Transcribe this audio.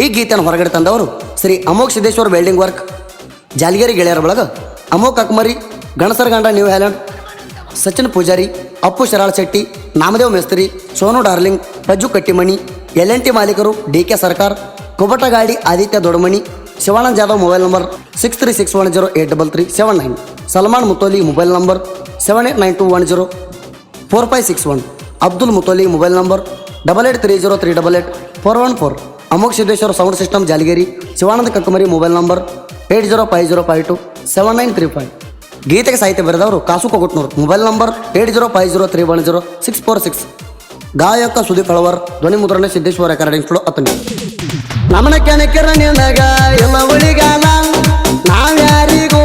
ಈ ಗೀತೆಯನ್ನು ಹೊರಗಡೆ ತಂದವರು ಶ್ರೀ ಅಮೋಘ ಸಿದ್ದೇಶ್ವರ ವೆಲ್ಡಿಂಗ್ ವರ್ಕ್, ಜಾಲಗೇರಿ ಗೆಳೆಯರ ಬಳಗ, Amogh Akmari, Ganasaraganda new Holland, Sachin Pujari, Appu Sharal Shetty, Namdev Mestri, Sonu darling, Rajju Kattimani, LNT ಮಾಲೀಕರು DK Sarkar, Kubatagadi Aditya Dodamani, Shivanand Jadhav mobile number 6361083379, Salman Mutholi mobile number 7892104561, Abdul Mutholi mobile number 8830388414, Amogha Siddeshwara sound system Jalageri, Shivananda Kakkamari mobile number 8050527935. ಗೀತೆಗೆ ಸಾಹಿತ್ಯ ಬರೆದವರು ಕಾಸು ಕೊಗುಟ್ನೂರು, ಮೊಬೈಲ್ ನಂಬರ್ 8050310646. ಗಾಯಕ ಸುದೀಪ್ ಹಳವರ್, ಧ್ವನಿ ಮುದ್ರಣ ಸಿದ್ದೇಶ್ವರ ರೆಕಾರ್ಡಿಂಗ್ ಸ್ಟುಡಿಯೋ ಅತನಿ. ನಮನ ಕೆನಕೆರ ನಿನಗ ಎಲ್ಲ ಒಳಿಗಾಲ ನಾವ್ಯಾರಿಗೂ